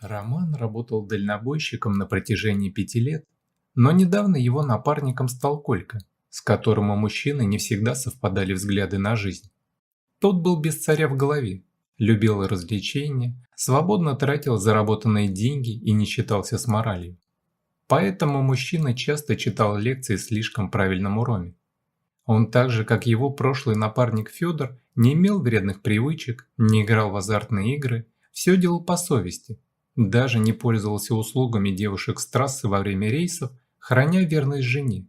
Роман работал дальнобойщиком на протяжении 5 лет, но недавно его напарником стал Колька, с которым у мужчины не всегда совпадали взгляды на жизнь. Тот был без царя в голове, любил развлечения, свободно тратил заработанные деньги и не считался с моралью. Поэтому мужчина часто читал лекции слишком правильному Роме. Он так же, как его прошлый напарник Федор, не имел вредных привычек, не играл в азартные игры, все делал по совести, даже не пользовался услугами девушек с трассы во время рейсов, храня верность жене.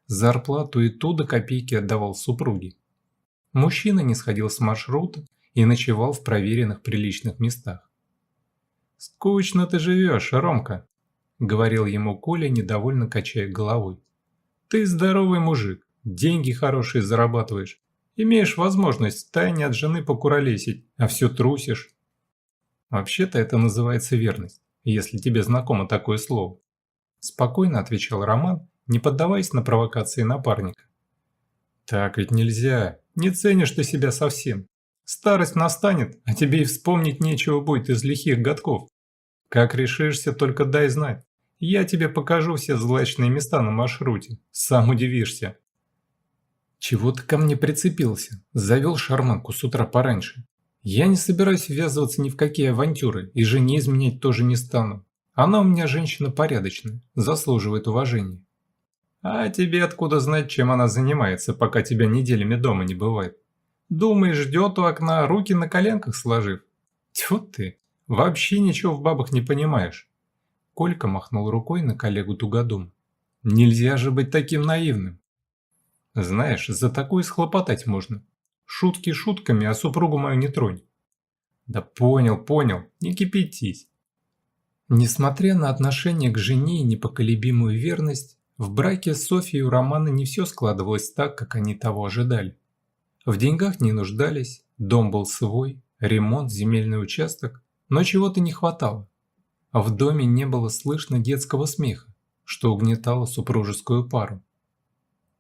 Зарплату и ту до копейки отдавал супруге. Мужчина не сходил с маршрута и ночевал в проверенных приличных местах. «Скучно ты живешь, Ромка», — говорил ему Коля, недовольно качая головой. «Ты здоровый мужик, деньги хорошие зарабатываешь, имеешь возможность втайне от жены покуролесить, а все трусишь». «Вообще-то это называется верность, если тебе знакомо такое слово», — спокойно отвечал Роман, не поддаваясь на провокации напарника. «Так ведь нельзя, не ценишь ты себя совсем. Старость настанет, а тебе и вспомнить нечего будет из лихих годков. Как решишься, только дай знать. Я тебе покажу все злачные места на маршруте, сам удивишься». «Чего ты ко мне прицепился? Завел шарманку с утра пораньше. Я не собираюсь ввязываться ни в какие авантюры и жене изменять тоже не стану. Она у меня женщина порядочная, заслуживает уважения». «А тебе откуда знать, чем она занимается, пока тебя неделями дома не бывает? Думаешь, ждет у окна, руки на коленках сложив? Тьфу ты, вообще ничего в бабах не понимаешь». Колька махнул рукой на коллегу Тугодум. «Нельзя же быть таким наивным. Знаешь, за такое схлопотать можно. Шутки шутками, а супругу мою не тронь». «Да понял, не кипятись». Несмотря на отношение к жене и непоколебимую верность, в браке с Софьей у Романа не все складывалось так, как они того ожидали. В деньгах не нуждались, дом был свой, ремонт, земельный участок, но чего-то не хватало. В доме не было слышно детского смеха, что угнетало супружескую пару.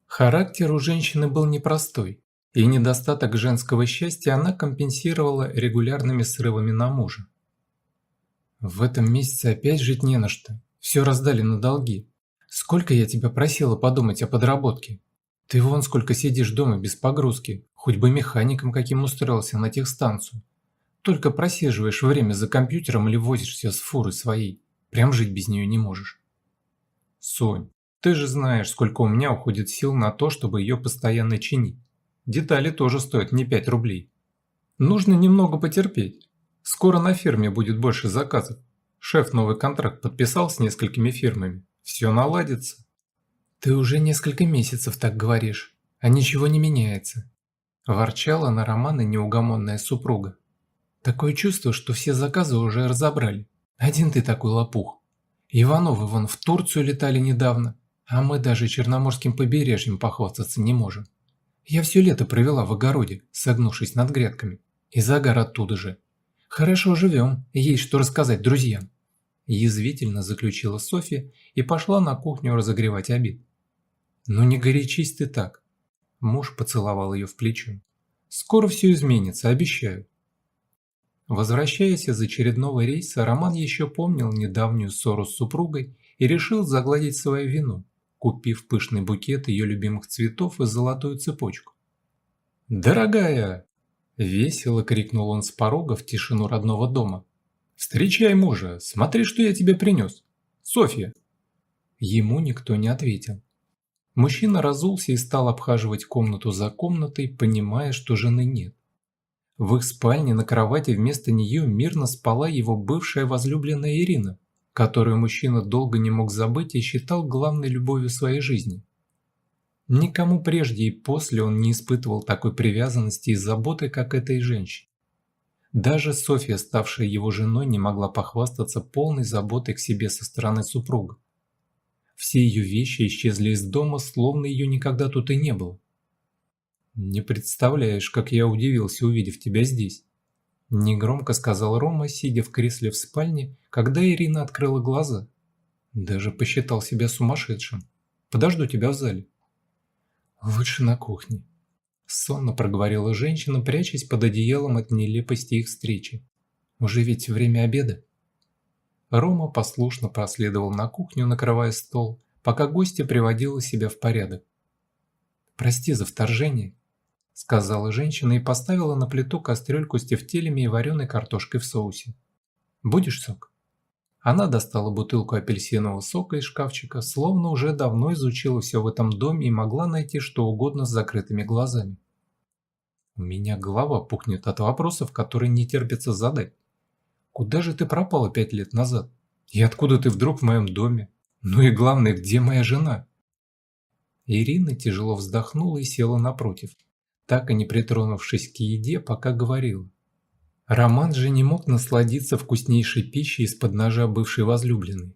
Характер у женщины был непростой, и недостаток женского счастья она компенсировала регулярными срывами на мужа. «В этом месяце опять жить не на что, все раздали на долги. Сколько я тебя просила подумать о подработке? Ты вон сколько сидишь дома без погрузки, хоть бы механиком каким устроился на техстанцию. Только просиживаешь время за компьютером или возишься с фурой своей. Прям жить без нее не можешь». «Сонь, ты же знаешь, сколько у меня уходит сил на то, чтобы ее постоянно чинить. Детали тоже стоят не 5 рублей. Нужно немного потерпеть. Скоро на фирме будет больше заказов. Шеф новый контракт подписал с несколькими фирмами. Все наладится». «Ты уже несколько месяцев так говоришь, а ничего не меняется», – ворчала на Романа неугомонная супруга. «Такое чувство, что все заказы уже разобрали. Один ты такой лопух. Ивановы вон в Турцию летали недавно, а мы даже Черноморским побережьем похвастаться не можем. Я все лето провела в огороде, согнувшись над грядками, и загар оттуда же. Хорошо живем, есть что рассказать друзьям». Язвительно заключила Софья и пошла на кухню разогревать обед. «Ну не горячись ты так». Муж поцеловал ее в плечо. «Скоро все изменится, обещаю». Возвращаясь из очередного рейса, Роман еще помнил недавнюю ссору с супругой и решил загладить свою вину, купив пышный букет ее любимых цветов и золотую цепочку. «Дорогая!» – весело крикнул он с порога в тишину родного дома. «Встречай мужа, смотри, что я тебе принес. Софья!» Ему никто не ответил. Мужчина разулся и стал обхаживать комнату за комнатой, понимая, что жены нет. В их спальне на кровати вместо нее мирно спала его бывшая возлюбленная Ирина, которую мужчина долго не мог забыть и считал главной любовью своей жизни. Никому прежде и после он не испытывал такой привязанности и заботы, как этой женщине. Даже Софья, ставшая его женой, не могла похвастаться полной заботой к себе со стороны супруга. Все ее вещи исчезли из дома, словно ее никогда тут и не было. «Не представляешь, как я удивился, увидев тебя здесь», – негромко сказал Рома, сидя в кресле в спальне, когда Ирина открыла глаза. «Даже посчитал себя сумасшедшим. Подожду тебя в зале». «Лучше на кухне», – сонно проговорила женщина, прячась под одеялом от нелепости их встречи. «Уже ведь время обеда». Рома послушно проследовал на кухню, накрывая стол, пока гостья приводила себя в порядок. «Прости за вторжение», — сказала женщина и поставила на плиту кастрюльку с тефтелями и вареной картошкой в соусе. «Будешь сок?» Она достала бутылку апельсинового сока из шкафчика, словно уже давно изучила все в этом доме и могла найти что угодно с закрытыми глазами. У меня голова пухнет от вопросов, которые не терпится задать. Куда же ты пропала 5 лет назад? И откуда ты вдруг в моем доме? Ну и главное, где моя жена? Ирина тяжело вздохнула и села напротив, так и не притронувшись к еде, пока говорила. Роман же не мог насладиться вкуснейшей пищей из-под ножа бывшей возлюбленной.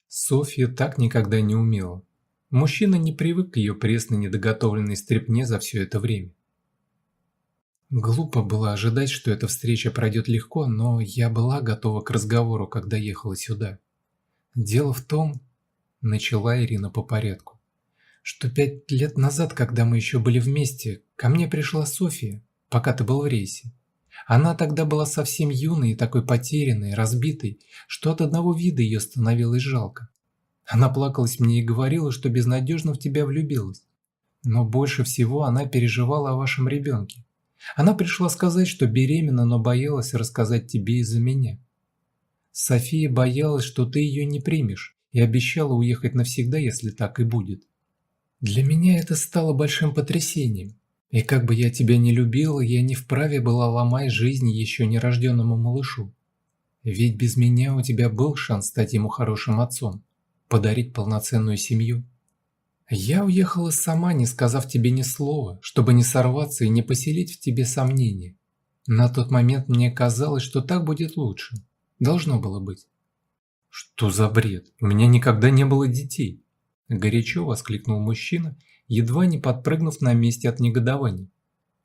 Софья так никогда не умела. Мужчина не привык к ее пресной недоготовленной стряпне за все это время. Глупо было ожидать, что эта встреча пройдет легко, но я была готова к разговору, когда ехала сюда. Дело в том, начала Ирина по порядку, что 5 лет назад, когда мы еще были вместе, ко мне пришла Софья, пока ты был в рейсе. Она тогда была совсем юной и такой потерянной, разбитой, что от одного вида ее становилось жалко. Она плакалась мне и говорила, что безнадежно в тебя влюбилась. Но больше всего она переживала о вашем ребенке. Она пришла сказать, что беременна, но боялась рассказать тебе из-за меня. София боялась, что ты ее не примешь, и обещала уехать навсегда, если так и будет. Для меня это стало большим потрясением. И как бы я тебя не любила, я не вправе была ломать жизнь еще нерожденному малышу. Ведь без меня у тебя был шанс стать ему хорошим отцом, подарить полноценную семью. Я уехала сама, не сказав тебе ни слова, чтобы не сорваться и не поселить в тебе сомнения. На тот момент мне казалось, что так будет лучше. Должно было быть. Что за бред? У меня никогда не было детей. Горячо воскликнул мужчина, едва не подпрыгнув на месте от негодования.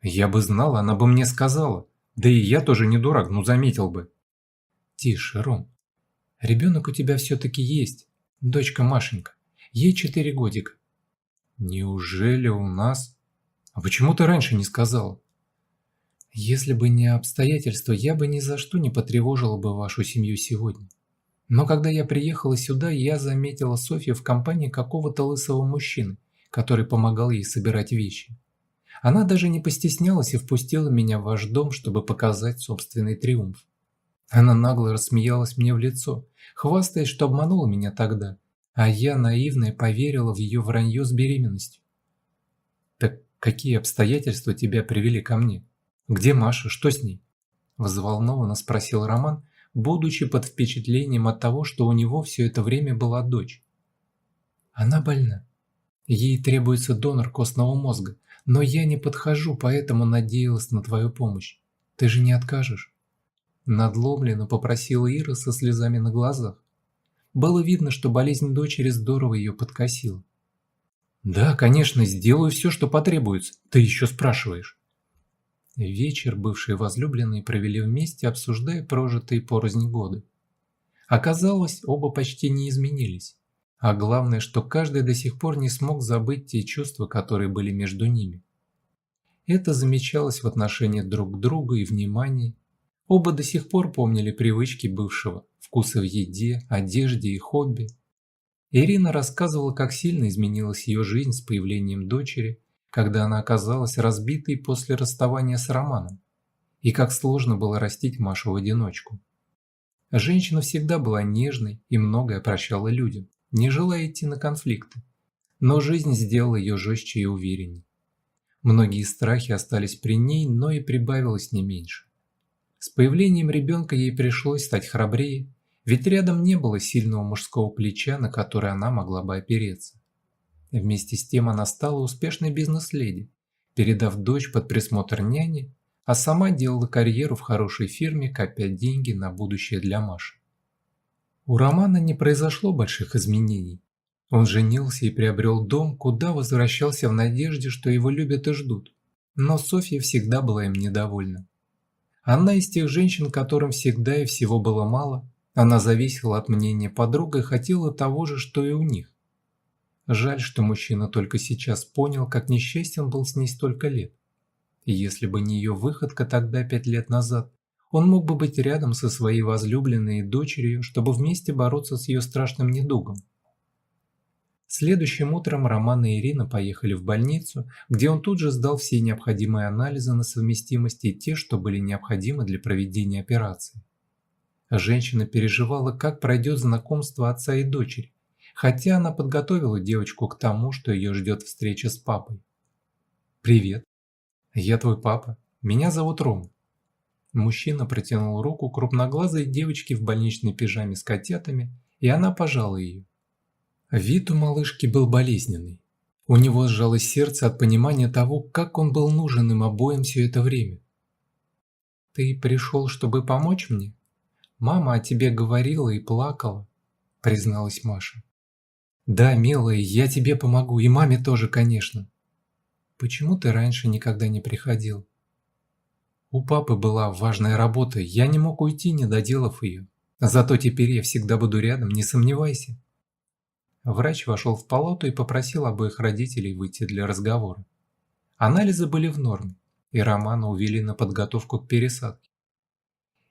Я бы знала, она бы мне сказала. Да и я тоже не дурак, ну заметил бы. Тише, Ром. Ребенок у тебя все-таки есть. Дочка Машенька. Ей 4 годика. Неужели у нас? А почему ты раньше не сказала? Если бы не обстоятельства, я бы ни за что не потревожила бы вашу семью сегодня. Но когда я приехала сюда, я заметила Софью в компании какого-то лысого мужчины, который помогал ей собирать вещи. Она даже не постеснялась и впустила меня в ваш дом, чтобы показать собственный триумф. Она нагло рассмеялась мне в лицо, хвастаясь, что обманула меня тогда, а я, наивная, поверила в ее вранье с беременностью. Так какие обстоятельства тебя привели ко мне? Где Маша? Что с ней? Взволнованно спросил Роман, будучи под впечатлением от того, что у него все это время была дочь. Она больна. Ей требуется донор костного мозга, но я не подхожу, поэтому надеялась на твою помощь. Ты же не откажешь? Надломленно попросила Ира со слезами на глазах. Было видно, что болезнь дочери здорово ее подкосила. Да, конечно, сделаю все, что потребуется. Ты еще спрашиваешь. Вечер бывшие возлюбленные провели вместе, обсуждая прожитые порознь годы. Оказалось, оба почти не изменились. А главное, что каждый до сих пор не смог забыть те чувства, которые были между ними. Это замечалось в отношении друг к другу и внимании. Оба до сих пор помнили привычки бывшего, вкусы в еде, одежде и хобби. Ирина рассказывала, как сильно изменилась ее жизнь с появлением дочери, когда она оказалась разбитой после расставания с Романом, и как сложно было растить Машу в одиночку. Женщина всегда была нежной и многое прощала людям, не желая идти на конфликты, но жизнь сделала ее жестче и уверенней. Многие страхи остались при ней, но и прибавилось не меньше. С появлением ребенка ей пришлось стать храбрее, ведь рядом не было сильного мужского плеча, на которое она могла бы опереться. Вместе с тем она стала успешной бизнес-леди, передав дочь под присмотр няни, а сама делала карьеру в хорошей фирме, копя деньги на будущее для Маши. У Романа не произошло больших изменений. Он женился и приобрел дом, куда возвращался в надежде, что его любят и ждут. Но Софья всегда была им недовольна. Она из тех женщин, которым всегда и всего было мало. Она зависела от мнения подруг и хотела того же, что и у них. Жаль, что мужчина только сейчас понял, как несчастен был с ней столько лет. И если бы не ее выходка тогда 5 лет назад, Он мог бы быть рядом со своей возлюбленной и дочерью, чтобы вместе бороться с ее страшным недугом. Следующим утром Роман и Ирина поехали в больницу, где он тут же сдал все необходимые анализы на совместимость и те, что были необходимы для проведения операции. Женщина переживала, как пройдет знакомство отца и дочери, хотя она подготовила девочку к тому, что ее ждет встреча с папой. «Привет, я твой папа. Меня зовут Рома». Мужчина протянул руку крупноглазой девочке в больничной пижаме с котятами, и она пожала ее. Вид у малышки был болезненный. У него сжалось сердце от понимания того, как он был нужен им обоим все это время. «Ты пришел, чтобы помочь мне? Мама о тебе говорила и плакала», — призналась Маша. «Да, милая, я тебе помогу, и маме тоже, конечно». «Почему ты раньше никогда не приходил?» «У папы была важная работа, я не мог уйти, не доделав ее. Зато теперь я всегда буду рядом, не сомневайся». Врач вошел в палату и попросил обоих родителей выйти для разговора. Анализы были в норме, и Романа увели на подготовку к пересадке.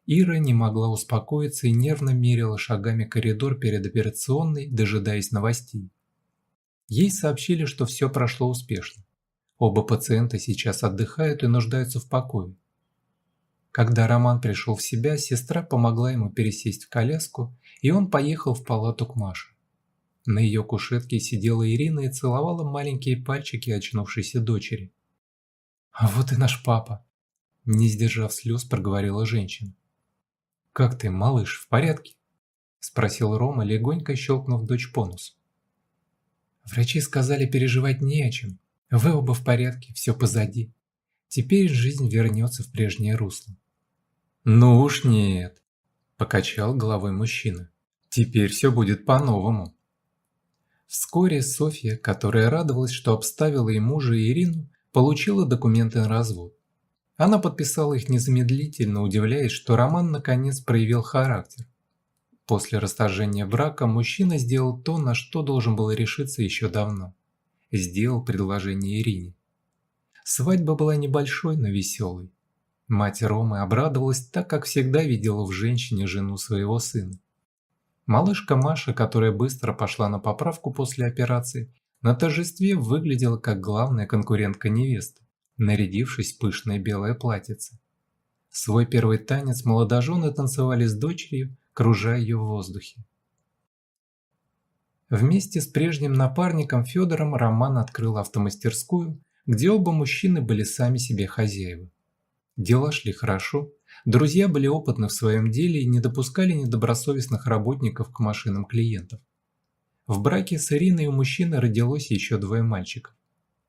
Ира не могла успокоиться и нервно мерила шагами коридор перед операционной, дожидаясь новостей. Ей сообщили, что все прошло успешно. Оба пациента сейчас отдыхают и нуждаются в покое. Когда Роман пришел в себя, сестра помогла ему пересесть в коляску, и он поехал в палату к Маше. На ее кушетке сидела Ирина и целовала маленькие пальчики очнувшейся дочери. «А вот и наш папа!» – не сдержав слез, проговорила женщина. «Как ты, малыш, в порядке?» – спросил Рома, легонько щелкнув дочь по носу. «Врачи сказали, переживать не о чем. Вы оба в порядке, все позади. Теперь жизнь вернется в прежнее русло». «Ну уж нет», – покачал головой мужчина. «Теперь все будет по-новому». Вскоре Софья, которая радовалась, что обставила и мужа, и Ирину, получила документы на развод. Она подписала их незамедлительно, удивляясь, что Роман наконец проявил характер. После расторжения брака мужчина сделал то, на что должен был решиться еще давно. Сделал предложение Ирине. Свадьба была небольшой, но веселой. Мать Ромы обрадовалась, так как всегда видела в женщине жену своего сына. Малышка Маша, которая быстро пошла на поправку после операции, на торжестве выглядела как главная конкурентка невесты, нарядившись в пышное белое платьице. Свой первый танец молодожены танцевали с дочерью, кружа ее в воздухе. Вместе с прежним напарником Федором Роман открыл автомастерскую, где оба мужчины были сами себе хозяева. Дела шли хорошо, друзья были опытны в своем деле и не допускали недобросовестных работников к машинам клиентов. В браке с Ириной у мужчины родилось еще 2 мальчиков.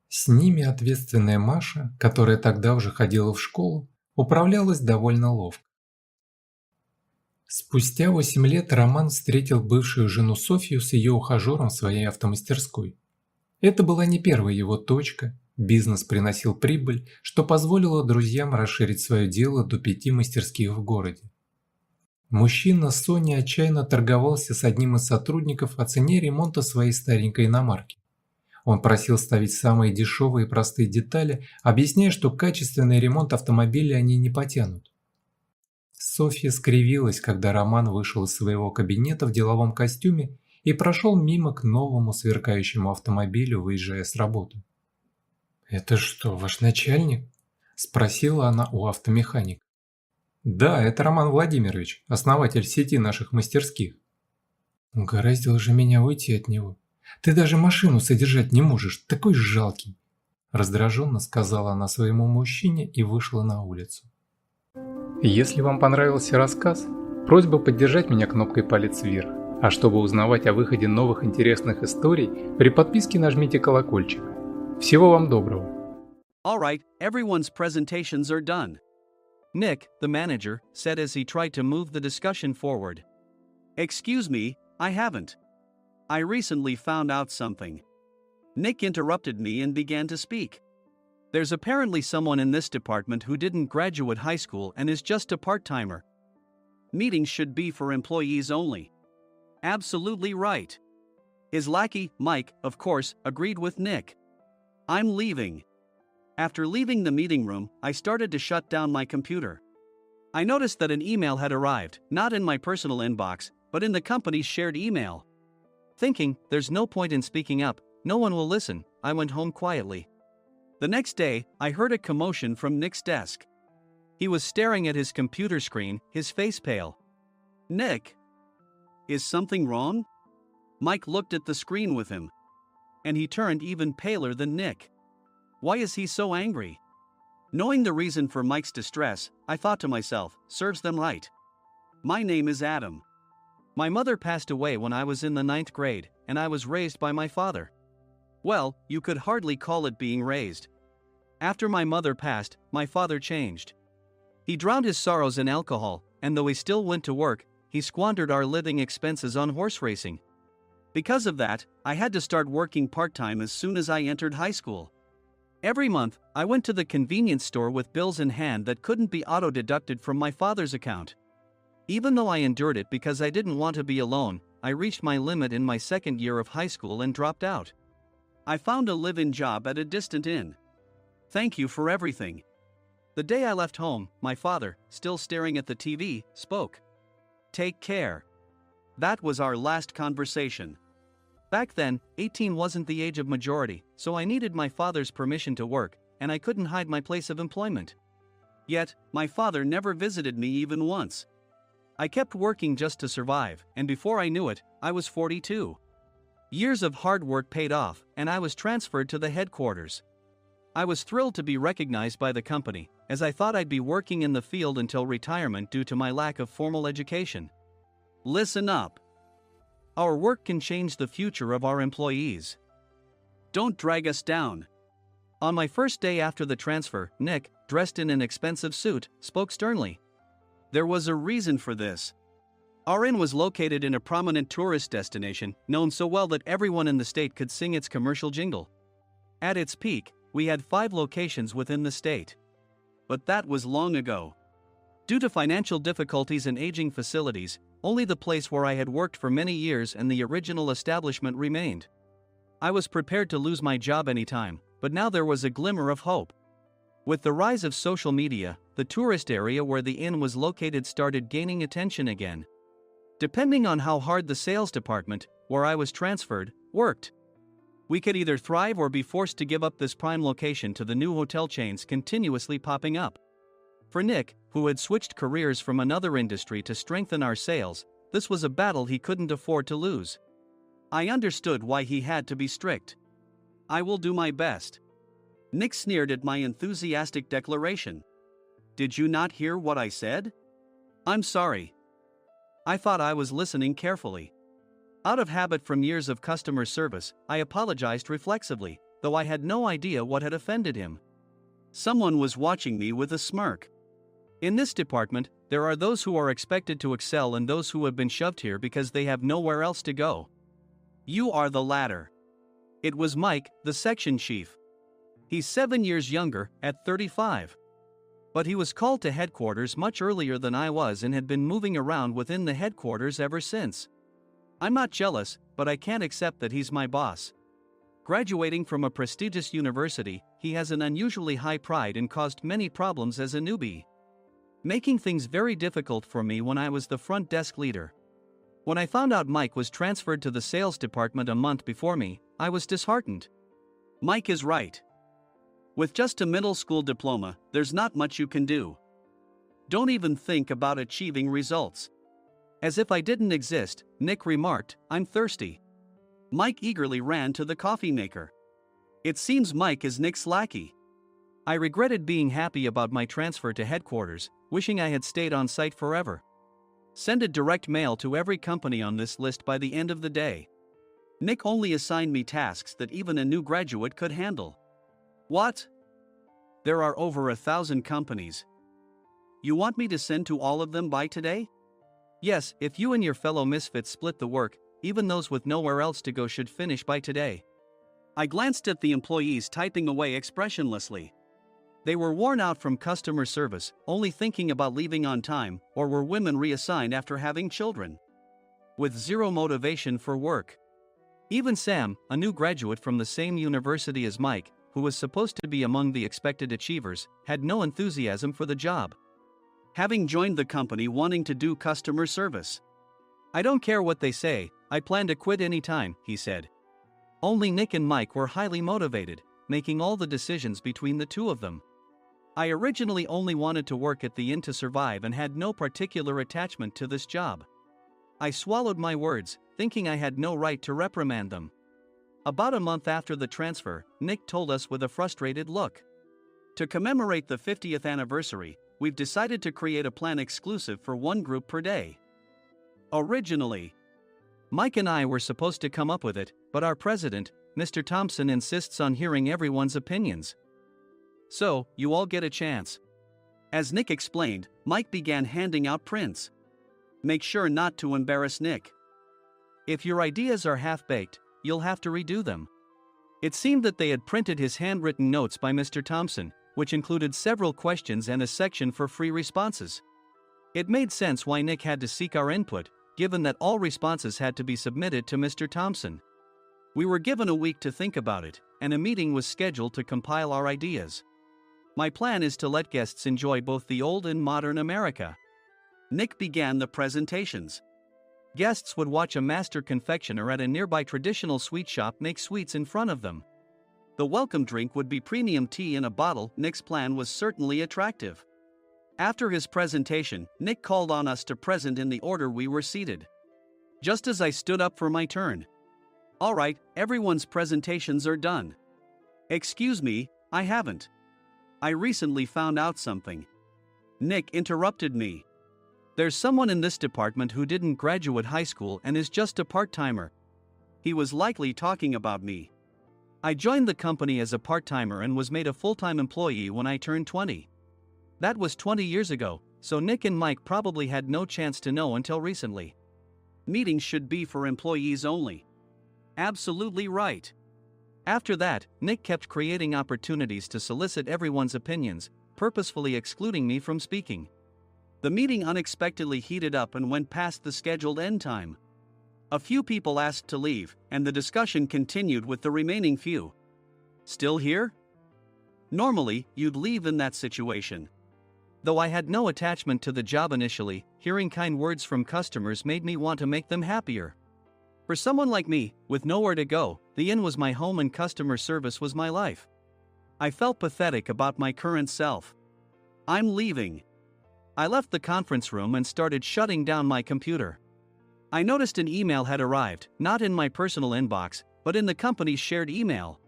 С ними ответственная Маша, которая тогда уже ходила в школу, управлялась довольно ловко. Спустя 8 лет Роман встретил бывшую жену Софью с ее ухажером в своей автомастерской. Это была не первая его точка, бизнес приносил прибыль, что позволило друзьям расширить свое дело до 5 мастерских в городе. Мужчина Сони отчаянно торговался с одним из сотрудников о цене ремонта своей старенькой иномарки. Он просил ставить самые дешевые и простые детали, объясняя, что качественный ремонт автомобиля они не потянут. Софья скривилась, когда Роман вышел из своего кабинета в деловом костюме и прошел мимо к новому сверкающему автомобилю, выезжая с работы. «Это что, ваш начальник?» – спросила она у автомеханика. «Да, это Роман Владимирович, основатель сети наших мастерских». «Угораздило же меня уйти от него. Ты даже машину содержать не можешь, такой жалкий!» Раздраженно сказала она своему мужчине и вышла на улицу. Если вам понравился рассказ, просьба поддержать меня кнопкой палец вверх. А чтобы узнавать о выходе новых интересных историй, при подписке нажмите колокольчик. Всего вам доброго. All right, everyone's presentations are done. Nick, the manager, said as he tried to move the discussion forward. Excuse me, I haven't. I recently found out something. Nick interrupted me and began to speak. There's apparently someone in this department who didn't graduate high school and is just a part-timer. Meetings should be for employees only. Absolutely right. His lackey, Mike, of course, agreed with Nick. I'm leaving. After leaving the meeting room, I started to shut down my computer. I noticed that an email had arrived, not in my personal inbox, but in the company's shared email. Thinking, there's no point in speaking up, no one will listen, I went home quietly. The next day, I heard a commotion from Nick's desk. He was staring at his computer screen, his face pale. "Nick, is something wrong?" Mike looked at the screen with him. And he turned even paler than Nick. Why is he so angry? Knowing the reason for Mike's distress, I thought to myself, serves them right. My name is Adam. My mother passed away when I was in the 9th grade, and I was raised by my father. Well, you could hardly call it being raised. After my mother passed, my father changed. He drowned his sorrows in alcohol, and though he still went to work, he squandered our living expenses on horse racing. Because of that, I had to start working part-time as soon as I entered high school. Every month, I went to the convenience store with bills in hand that couldn't be auto-deducted from my father's account. Even though I endured it because I didn't want to be alone, I reached my limit in my second year of high school and dropped out. I found a live-in job at a distant inn. Thank you for everything. The day I left home, my father, still staring at the TV, spoke. Take care. That was our last conversation. Back then, 18 wasn't the age of majority, so I needed my father's permission to work, and I couldn't hide my place of employment. Yet, my father never visited me even once. I kept working just to survive, and before I knew it, I was 42. Years of hard work paid off, and I was transferred to the headquarters. I was thrilled to be recognized by the company, as I thought I'd be working in the field until retirement due to my lack of formal education. Listen up. Our work can change the future of our employees. Don't drag us down. On my first day after the transfer, Nick, dressed in an expensive suit, spoke sternly. There was a reason for this. Our inn was located in a prominent tourist destination, known so well that everyone in the state could sing its commercial jingle. At its peak, we had 5 locations within the state. But that was long ago. Due to financial difficulties and aging facilities, only the place where I had worked for many years and the original establishment remained. I was prepared to lose my job anytime, but now there was a glimmer of hope. With the rise of social media, the tourist area where the inn was located started gaining attention again. Depending on how hard the sales department, where I was transferred, worked, we could either thrive or be forced to give up this prime location to the new hotel chains continuously popping up. For Nick, who had switched careers from another industry to strengthen our sales, this was a battle he couldn't afford to lose. I understood why he had to be strict. I will do my best. Nick sneered at my enthusiastic declaration. Did you not hear what I said? I'm sorry. I thought I was listening carefully. Out of habit from years of customer service, I apologized reflexively, though I had no idea what had offended him. Someone was watching me with a smirk. In this department, there are those who are expected to excel and those who have been shoved here because they have nowhere else to go. You are the latter. It was Mike, the section chief. He's 7 years younger, at 35. But he was called to headquarters much earlier than I was and had been moving around within the headquarters ever since. I'm not jealous, but I can't accept that he's my boss. Graduating from a prestigious university, he has an unusually high pride and caused many problems as a newbie, making things very difficult for me when I was the front desk leader. When I found out Mike was transferred to the sales department a month before me, I was disheartened. Mike is right. With just a middle school diploma, there's not much you can do. Don't even think about achieving results. As if I didn't exist, Nick remarked, I'm thirsty. Mike eagerly ran to the coffee maker. It seems Mike is Nick's lackey. I regretted being happy about my transfer to headquarters, wishing I had stayed on site forever. Send a direct mail to every company on this list by the end of the day. Nick only assigned me tasks that even a new graduate could handle. What? There are over 1,000 companies. You want me to send to all of them by today? Yes, if you and your fellow misfits split the work, even those with nowhere else to go should finish by today. I glanced at the employees typing away expressionlessly. They were worn out from customer service, only thinking about leaving on time, or were women reassigned after having children, with zero motivation for work. Even Sam, a new graduate from the same university as Mike, who was supposed to be among the expected achievers, had no enthusiasm for the job. having joined the company wanting to do customer service. I don't care what they say, I plan to quit anytime, he said. Only Nick and Mike were highly motivated, making all the decisions between the two of them. I originally only wanted to work at the inn to survive and had no particular attachment to this job. I swallowed my words, thinking I had no right to reprimand them. About a month after the transfer, Nick told us with a frustrated look. To commemorate the 50th anniversary, we've decided to create a plan exclusive for one group per day. Originally, Mike and I were supposed to come up with it, but our president, Mr. Thompson, insists on hearing everyone's opinions. So, you all get a chance. As Nick explained, Mike began handing out prints. Make sure not to embarrass Nick. If your ideas are half-baked, you'll have to redo them. It seemed that they had printed his handwritten notes by Mr. Thompson, which included several questions and a section for free responses. It made sense why Nick had to seek our input, given that all responses had to be submitted to Mr. Thompson. We were given a week to think about it, and a meeting was scheduled to compile our ideas. My plan is to let guests enjoy both the old and modern America. Nick began the presentations. Guests would watch a master confectioner at a nearby traditional sweet shop make sweets in front of them. The welcome drink would be premium tea in a bottle. Nick's plan was certainly attractive. After his presentation, Nick called on us to present in the order we were seated. Just as I stood up for my turn. All right, everyone's presentations are done. Excuse me, I haven't. I recently found out something. Nick interrupted me. There's someone in this department who didn't graduate high school and is just a part-timer. He was likely talking about me. I joined the company as a part-timer and was made a full-time employee when I turned 20. That was 20 years ago, so Nick and Mike probably had no chance to know until recently. Meetings should be for employees only. Absolutely right. After that, Nick kept creating opportunities to solicit everyone's opinions, purposefully excluding me from speaking. The meeting unexpectedly heated up and went past the scheduled end time. A few people asked to leave, and the discussion continued with the remaining few. Still here? Normally, you'd leave in that situation. Though I had no attachment to the job initially, hearing kind words from customers made me want to make them happier. For someone like me, with nowhere to go, the inn was my home and customer service was my life. I felt pathetic about my current self. I'm leaving. I left the conference room and started shutting down my computer. I noticed an email had arrived, not in my personal inbox, but in the company's shared email.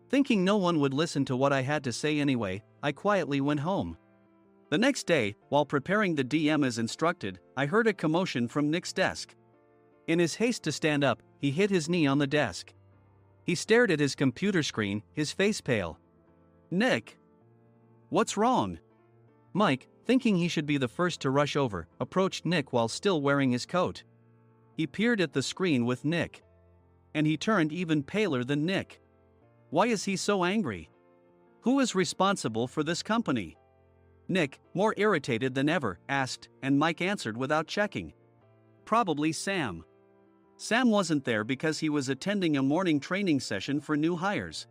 Thinking no one would listen to what I had to say anyway, I quietly went home. The next day, while preparing the DM as instructed, I heard a commotion from Nick's desk. In his haste to stand up, he hit his knee on the desk. He stared at his computer screen, his face pale. Nick! What's wrong? Mike, thinking he should be the first to rush over, approached Nick while still wearing his coat. He peered at the screen with Nick. And he turned even paler than Nick. Why is he so angry? Who is responsible for this company? Nick, more irritated than ever, asked, and Mike answered without checking. Probably Sam. Sam wasn't there because he was attending a morning training session for new hires.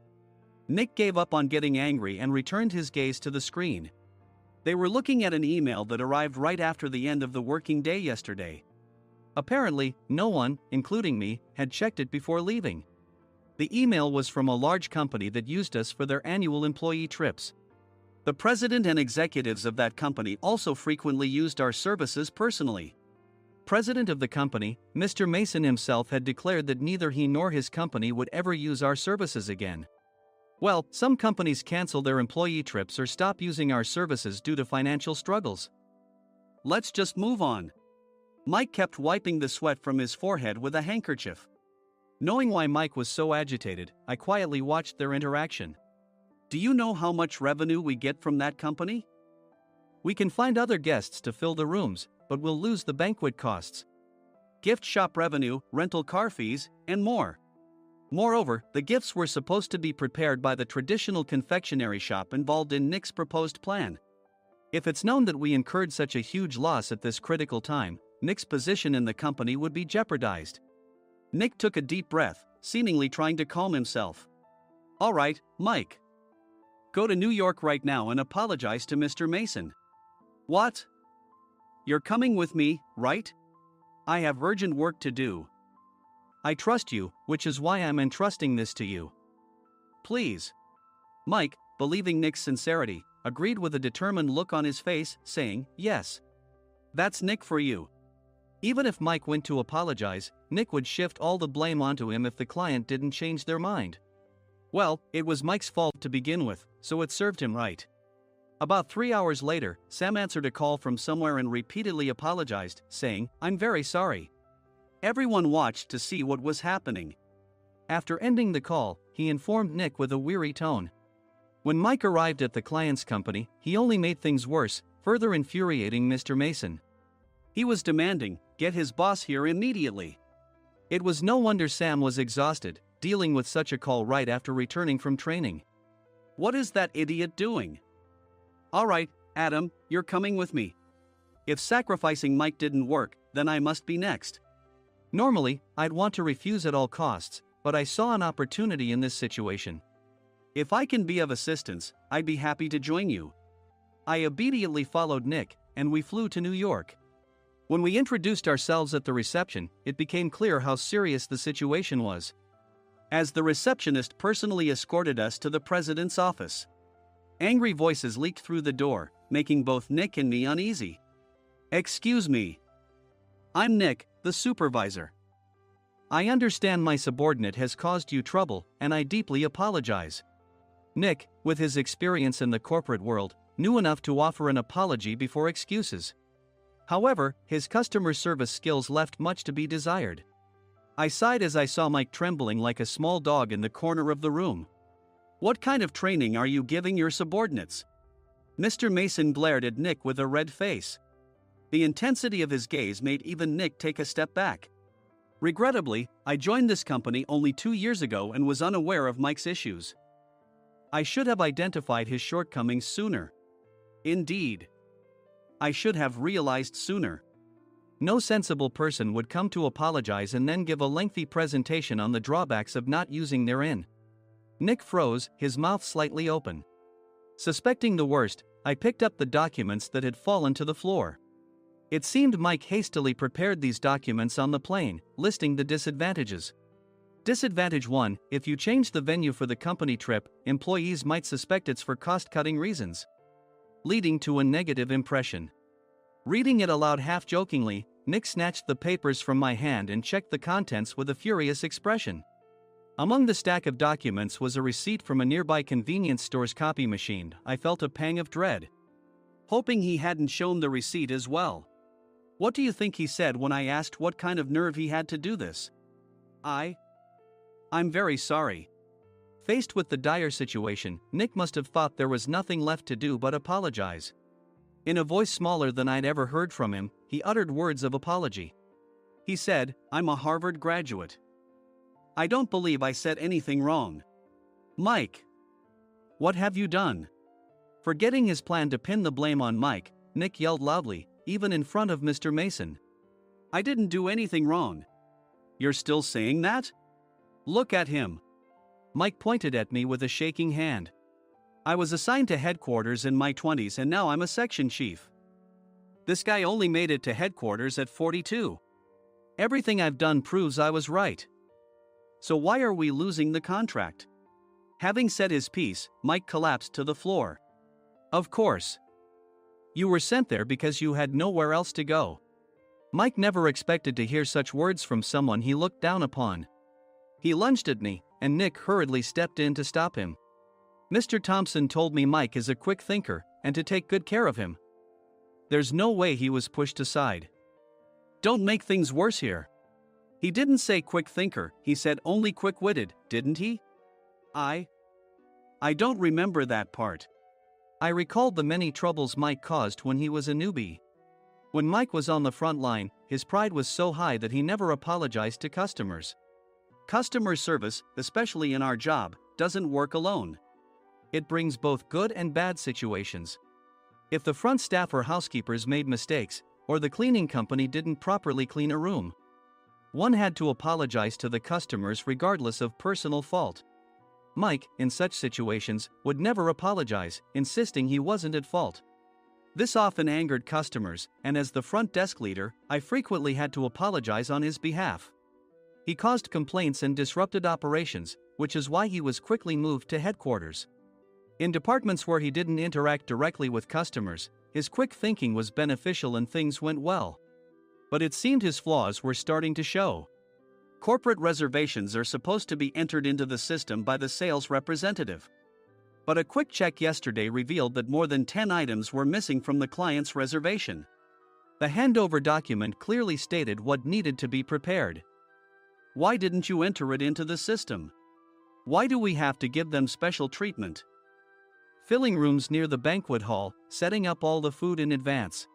Nick gave up on getting angry and returned his gaze to the screen. They were looking at an email that arrived right after the end of the working day yesterday. Apparently, no one, including me, had checked it before leaving. The email was from a large company that used us for their annual employee trips. The president and executives of that company also frequently used our services personally. President of the company, Mr. Mason himself, had declared that neither he nor his company would ever use our services again. Well, some companies cancel their employee trips or stop using our services due to financial struggles. Let's just move on. Mike kept wiping the sweat from his forehead with a handkerchief. Knowing why Mike was so agitated, I quietly watched their interaction. Do you know how much revenue we get from that company? We can find other guests to fill the rooms, but we'll lose the banquet costs, gift shop revenue, rental car fees, and more. Moreover, the gifts were supposed to be prepared by the traditional confectionery shop involved in Nick's proposed plan. If it's known that we incurred such a huge loss at this critical time, Nick's position in the company would be jeopardized. Nick took a deep breath, seemingly trying to calm himself. All right, Mike. Go to New York right now and apologize to Mr. Mason. What? you're coming with me, right? I have urgent work to do. I trust you, which is why I'm entrusting this to you. Please. Mike, believing Nick's sincerity, agreed with a determined look on his face, saying, yes. That's Nick for you. Even if Mike went to apologize, Nick would shift all the blame onto him if the client didn't change their mind. Well, it was Mike's fault to begin with, so it served him right. About 3 hours later, Sam answered a call from somewhere and repeatedly apologized, saying, I'm very sorry. Everyone watched to see what was happening. After ending the call, he informed Nick with a weary tone. When Mike arrived at the client's company, he only made things worse, further infuriating Mr. Mason. He was demanding, get his boss here immediately. It was no wonder Sam was exhausted, dealing with such a call right after returning from training. What is that idiot doing? Alright, Adam, you're coming with me. If sacrificing Mike didn't work, then I must be next. Normally, I'd want to refuse at all costs, but I saw an opportunity in this situation. If I can be of assistance, I'd be happy to join you. I obediently followed Nick, and we flew to New York. When we introduced ourselves at the reception, it became clear how serious the situation was, as the receptionist personally escorted us to the president's office. Angry voices leaked through the door, making both Nick and me uneasy. Excuse me. I'm Nick, the supervisor. I understand my subordinate has caused you trouble, and I deeply apologize. Nick, with his experience in the corporate world, knew enough to offer an apology before excuses. However, his customer service skills left much to be desired. I sighed as I saw Mike trembling like a small dog in the corner of the room. What kind of training are you giving your subordinates? Mr. Mason glared at Nick with a red face. The intensity of his gaze made even Nick take a step back. Regrettably, I joined this company only 2 years ago and was unaware of Mike's issues. I should have identified his shortcomings sooner. Indeed. I should have realized sooner. No sensible person would come to apologize and then give a lengthy presentation on the drawbacks of not using their in. Nick froze, his mouth slightly open. Suspecting the worst, I picked up the documents that had fallen to the floor. It seemed Mike hastily prepared these documents on the plane, listing the disadvantages. Disadvantage 1: if you change the venue for the company trip, employees might suspect it's for cost-cutting reasons, leading to a negative impression. Reading it aloud half-jokingly, Nick snatched the papers from my hand and checked the contents with a furious expression. Among the stack of documents was a receipt from a nearby convenience store's copy machine. I felt a pang of dread, hoping he hadn't shown the receipt as well. What do you think he said when I asked what kind of nerve he had to do this? I'm very sorry. Faced with the dire situation, Nick must have thought there was nothing left to do but apologize. In a voice smaller than I'd ever heard from him, he uttered words of apology. He said, I'm a Harvard graduate. I don't believe I said anything wrong. Mike, what have you done? Forgetting his plan to pin the blame on Mike, Nick yelled loudly, even in front of Mr. Mason. I didn't do anything wrong. You're still saying that? Look at him. Mike pointed at me with a shaking hand. I was assigned to headquarters in my 20s and now I'm a section chief. This guy only made it to headquarters at 42. Everything I've done proves I was right. So why are we losing the contract? Having said his piece, Mike collapsed to the floor. Of course. You were sent there because you had nowhere else to go. Mike never expected to hear such words from someone he looked down upon. He lunged at me, and Nick hurriedly stepped in to stop him. Mr. Thompson told me Mike is a quick thinker, and to take good care of him. There's no way he was pushed aside. Don't make things worse here. He didn't say quick thinker, he said only quick-witted, didn't he? I don't remember that part. I recalled the many troubles Mike caused when he was a newbie. When Mike was on the front line, his pride was so high that he never apologized to customers. Customer service, especially in our job, doesn't work alone. It brings both good and bad situations. If the front staff or housekeepers made mistakes, or the cleaning company didn't properly clean a room, one had to apologize to the customers regardless of personal fault. Mike, in such situations, would never apologize, insisting he wasn't at fault. This often angered customers, and as the front desk leader, I frequently had to apologize on his behalf. He caused complaints and disrupted operations, which is why he was quickly moved to headquarters. In departments where he didn't interact directly with customers, his quick thinking was beneficial and things went well. But it seemed his flaws were starting to show. Corporate reservations are supposed to be entered into the system by the sales representative. But a quick check yesterday revealed that more than 10 items were missing from the client's reservation. The handover document clearly stated what needed to be prepared. Why didn't you enter it into the system? Why do we have to give them special treatment? Filling rooms near the banquet hall, setting up all the food in advance.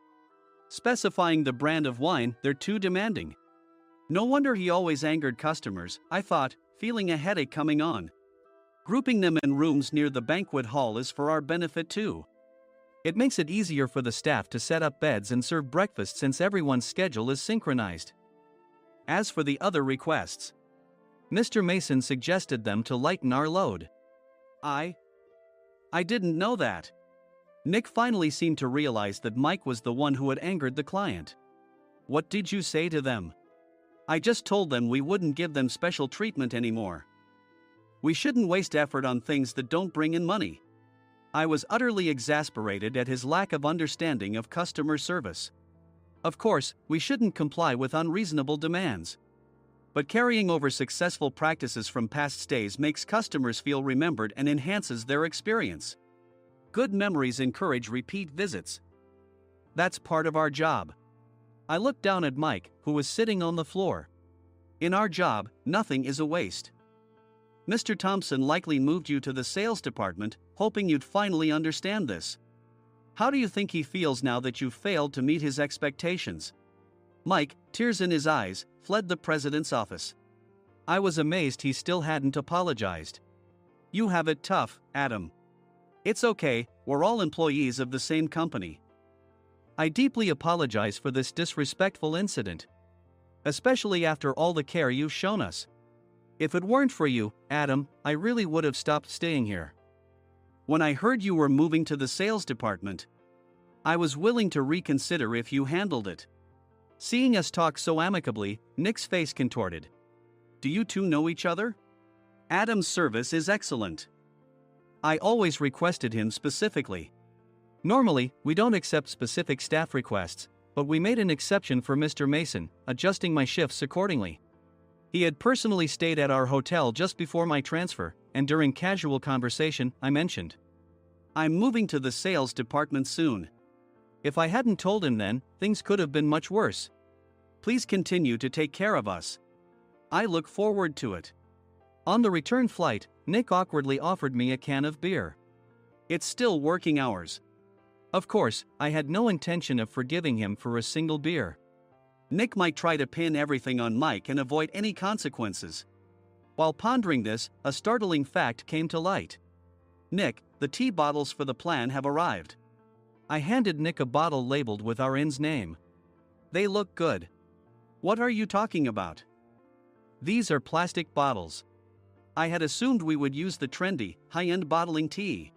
Specifying the brand of wine, they're too demanding. No wonder he always angered customers, I thought, feeling a headache coming on. Grouping them in rooms near the banquet hall is for our benefit too. It makes it easier for the staff to set up beds and serve breakfast since everyone's schedule is synchronized. As for the other requests, Mr. Mason suggested them to lighten our load. I didn't know that. Nick finally seemed to realize that Mike was the one who had angered the client. What did you say to them? I just told them we wouldn't give them special treatment anymore. We shouldn't waste effort on things that don't bring in money. I was utterly exasperated at his lack of understanding of customer service. Of course, we shouldn't comply with unreasonable demands. But carrying over successful practices from past stays makes customers feel remembered and enhances their experience. Good memories encourage repeat visits. That's part of our job. I looked down at Mike, who was sitting on the floor. In our job, nothing is a waste. Mr. Thompson likely moved you to the sales department, hoping you'd finally understand this. How do you think he feels now that you've failed to meet his expectations? Mike, tears in his eyes, fled the president's office. I was amazed he still hadn't apologized. You have it tough, Adam. It's okay, we're all employees of the same company. I deeply apologize for this disrespectful incident. Especially after all the care you've shown us. If it weren't for you, Adam, I really would have stopped staying here. When I heard you were moving to the sales department, I was willing to reconsider if you handled it. Seeing us talk so amicably, Nick's face contorted. Do you two know each other? Adam's service is excellent. I always requested him specifically. Normally, we don't accept specific staff requests, but we made an exception for Mr. Mason, adjusting my shifts accordingly. He had personally stayed at our hotel just before my transfer, and during casual conversation, I mentioned, I'm moving to the sales department soon. If I hadn't told him then, things could have been much worse. Please continue to take care of us. I look forward to it. On the return flight, Nick awkwardly offered me a can of beer. It's still working hours. Of course, I had no intention of forgiving him for a single beer. Nick might try to pin everything on Mike and avoid any consequences. While pondering this, a startling fact came to light. Nick, the tea bottles for the plan have arrived. I handed Nick a bottle labeled with our inn's name. They look good. What are you talking about? These are plastic bottles. I had assumed we would use the trendy, high-end bottling tea.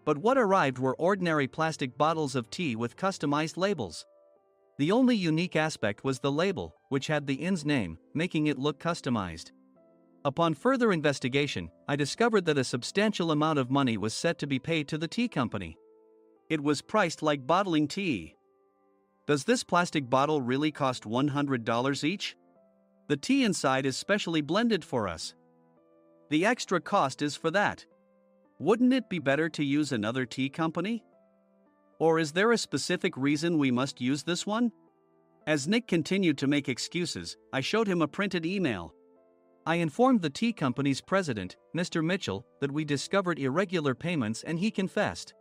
But what arrived were ordinary plastic bottles of tea with customized labels. The only unique aspect was the label, which had the inn's name, making it look customized. Upon further investigation, I discovered that a substantial amount of money was set to be paid to the tea company. It was priced like bottling tea. Does this plastic bottle really cost $100 each? The tea inside is specially blended for us. The extra cost is for that. Wouldn't it be better to use another tea company? Or is there a specific reason we must use this one? As Nick continued to make excuses, I showed him a printed email. I informed the tea company's president, Mr. Mitchell, that we discovered irregular payments and he confessed.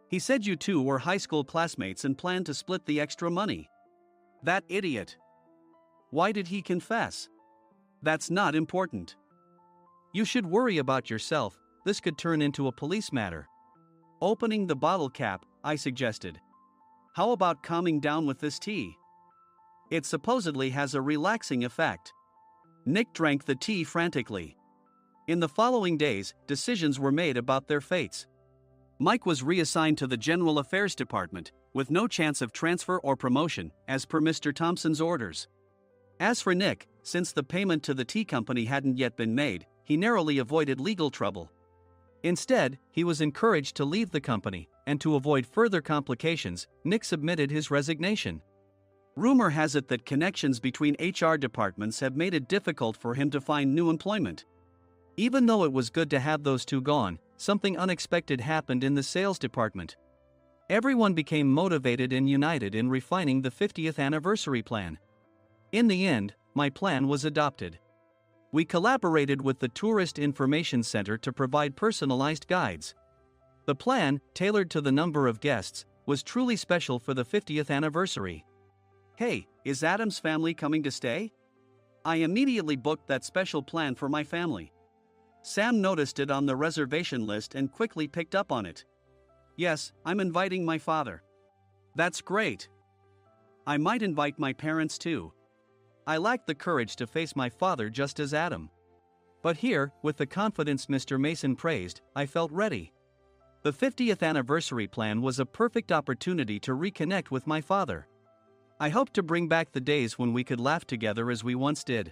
He said you two were high school classmates and planned to split the extra money. That idiot. Why did he confess? That's not important. You should worry about yourself, this could turn into a police matter. Opening the bottle cap, I suggested. How about calming down with this tea? It supposedly has a relaxing effect. Nick drank the tea frantically. In the following days, decisions were made about their fates. Mike was reassigned to the General Affairs Department, with no chance of transfer or promotion, as per Mr. Thompson's orders. As for Nick, since the payment to the tea company hadn't yet been made, he narrowly avoided legal trouble. Instead, he was encouraged to leave the company, and to avoid further complications, Nick submitted his resignation. Rumor has it that connections between HR departments have made it difficult for him to find new employment. Even though it was good to have those two gone, something unexpected happened in the sales department. Everyone became motivated and united in refining the 50th anniversary plan. In the end, my plan was adopted. We collaborated with the Tourist Information Center to provide personalized guides. The plan, tailored to the number of guests, was truly special for the 50th anniversary. Hey, is Adam's family coming to stay? I immediately booked that special plan for my family. Sam noticed it on the reservation list and quickly picked up on it. Yes, I'm inviting my father. That's great. I might invite my parents too. I lacked the courage to face my father just as Adam. But here, with the confidence Mr. Mason praised, I felt ready. The 50th anniversary plan was a perfect opportunity to reconnect with my father. I hoped to bring back the days when we could laugh together as we once did.